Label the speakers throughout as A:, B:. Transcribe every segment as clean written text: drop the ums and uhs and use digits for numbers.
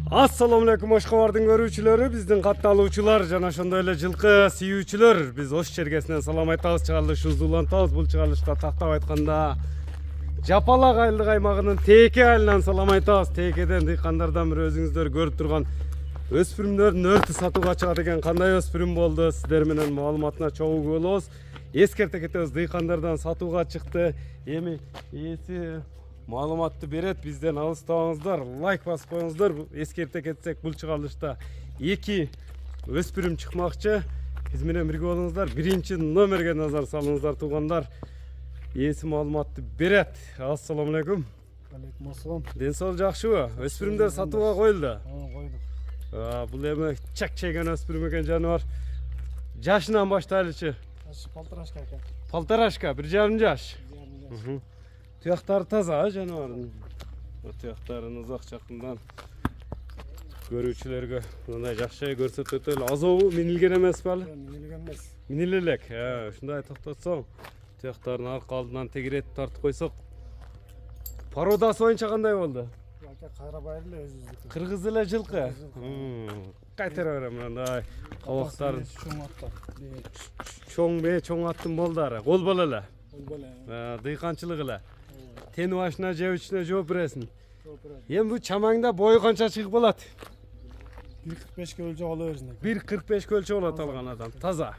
A: Assalamu alaikum Oşqabardын көрүүчүлөрү, биздин катталуучулар жана ошондой эле жылкы сүйүүчүлөр. Биз Ош чергесинен салам айтабыз, чыгарылышыбызды улантабыз. Бул чыгарылышта тактап айтканда Жапалак айылдык аймагынын Теке айылынан салам айтабыз. Текеден дыйкандардан бир өзүңүздөр көрүп турган өспүрүмдөрдүн өртү сатууга чыгат экен. Кандай өспүрүм болду? Сиздер менен маалыматына чогуу болобуз. Эскерте кетебиз, дыйкандардан сатууга чыкты. Эми ээси маалыматты берет, бизден алыстабаңыздар, лайк басып коюңуздар. Эскерте кетсек, бул чыгарылышта 2 өспүрүм чыкмакчы. Биз менен бирге болуңуздар. Биринчи номерге назар салыңыздар туугандар. Ээси маалыматты берет. Ассаламу алейкум.
B: Алейкум ассалам.
A: Ден соолук жакшыбы? Өспүрүмдөр сатууга коюлду.
B: Койдук.
A: Бул эми чак чейген өспүрүм экен жаныбар. Жашынан баштайлычы.
B: Полторашка экен.
A: Полторашка, 1,5 жаш. Туяктары таза жаныбардын. Туяктарын узак жакындан көрүүчүлөргө мындай жакшы көрсөтөт эле. Азобу минилген эмеспи алы?
B: Минилген эмес.
A: Миниле элек. Ушундай токтотсоң, туяктарын арка алдынан тегеретип тартып койсок. Пародасы боюнча кандай болду?
B: Карабайыр эле өзүбүздүкү.
A: Кыргыз эле жылкы. Кайтара берем мындай абактарын.
B: Чоң аттар.
A: Чоң бе, чоң аттын балдары. Кол бала эле.
B: Кол бала.
A: Дыйканчылык эле. Тени башына жебичине жооп бересиң. Эми бул чамаңда бою канча чыгып болот?
B: 1.45 өлчөп ала берсин.
A: 1.45 өлчөп болот алган адам. Таза.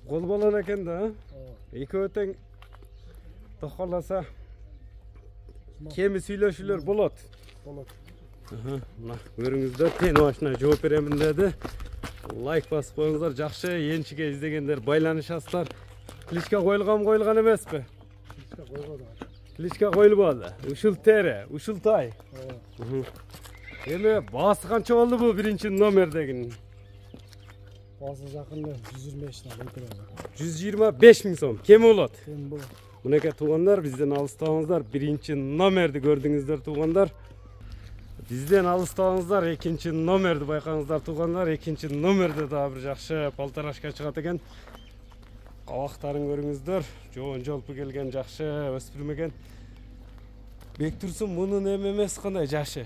A: Кол бала экен да. Экөө тең токоласа кеми сүйлөшүүлөр болот.
B: Болот.
A: Мына көрүңүздөр, тени башына жооп беремин деди. Лайк басып коюңуздар, жакшы энчиге издегендер байланышасыздар. Кличка коюлган эмеспи? Кличка коюлбады. Ушул тере, ушул тай. Эми баасы канча болду бул биринчи номердегинин?
B: Баасы жакында 125 миң.
A: 125 миң сом. Кем болот?
B: Кем болот.
A: Мынакей туугандар, бизден алыстабаңыздар. Биринчи номерди көрдүңүздөр туугандар. Бизден алыстабаңыздар, экинчи номерди байкаңыздар туугандар. Экинчи номерде дагы бир жакшы полторашка чыгат экен. Кабактарын көрүңүздөр. Жоон жолпу келген жакшы өспүрүм экен. Бектурсун мунун эми эмес кандай жашы?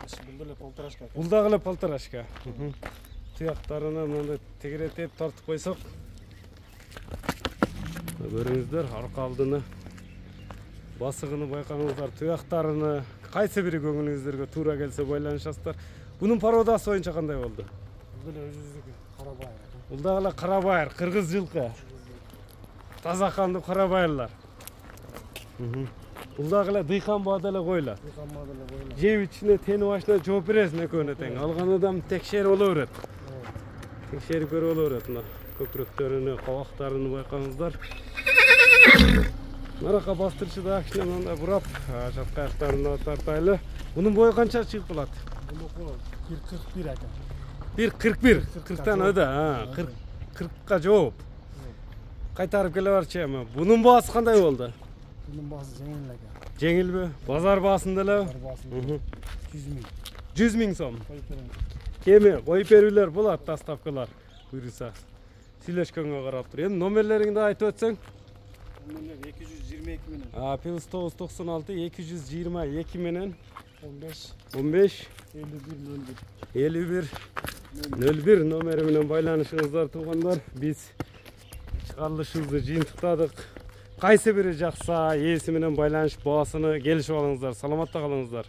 B: Бул деле полторашка.
A: Бул дагы эле полторашка. Туяктарына мындай тегеретип тартып койсок. Көрүңүздөр, арка алдыны, басыгыны байкаңыздар, туяктарыны, кайсы бири көңүлүңүздөргө туура келсе байланышасыздар. Бунун пародасы боюнча кандай болду?
B: Бул деле өзүбүздүкү карабайыр.
A: Бул дагы эле карабайыр, кыргыз жылкы. Таза кандуу карабайырлар. Бул дагы эле дыйкан баада эле койлар.
B: Дыйкан баада эле койлар.
A: Жеп ичине тени башына жооп бересиң экөөнө тең. Алган адам текшерип боло берет. Текшерип көрүп боло берет. Мына көкүрөктөрүнү, кабактарыны байкаңыздар. Нарака бастырчы да кичине мындай бурап, жатка аяктарына тартайлы. Бунун бою канча чыгып болот?
B: Бул 1.41 экен.
A: 1.41, 40тан өдө, 40ка жооп. Кайтарып келе барчы эми. Бунун баасы кандай болду?
B: Бунун баасы жеңил экен.
A: Жеңилби? Базар баасында эле?
B: Базар баасында. 100 миң.
A: 100 миң сом.
B: Коюп берем.
A: Кеми коюп берүүлөр болот, доставкалар буйруса. Сүйлөшкөнгө карап тур. Эми номерлериңди айтып өтсөң?
B: Номер 222 менен.
A: Плюс 996 222 менен
B: 15
A: 51 01 номери менен байланышыңыздар туугандар. Биз чыгарылышыбызды жыйынтыктадык. Кайсы бири жакса, ээси менен байланышып баасыны келишип алыңыздар. Саламатта калыңыздар.